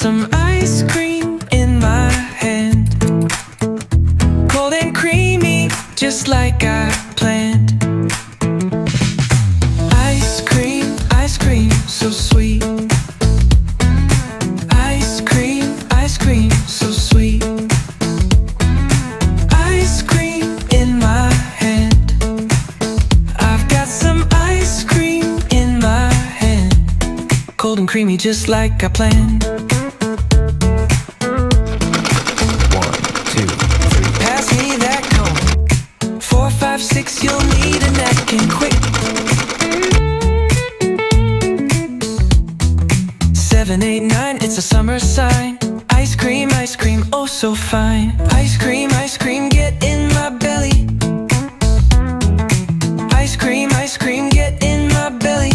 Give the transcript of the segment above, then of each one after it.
some ice cream in my hand, cold and creamy, just like I planned. Ice cream, so sweet. Ice cream, so sweet. Ice cream in my hand. I've got some ice cream in my hand, cold and creamy, just like I planned. 1, 2, 3. Pass me that cone. 4, 5, 6. You'll need a napkin quick. 7, 8, 9. It's a summer sign. Ice cream, oh so fine. Ice cream, get in my belly. Ice cream, get in my belly.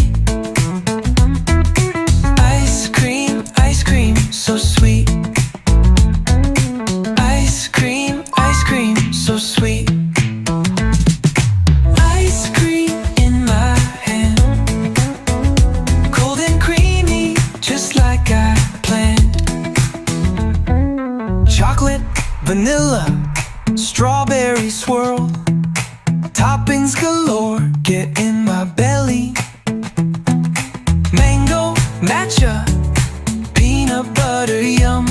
Ice cream, so sweet. Ice cream, so sweet. Ice cream in my hand, cold and creamy, just like I planned. Chocolate, vanilla, strawberry swirl, toppings galore, get in my belly. Mango, matcha, peanut butter, yum.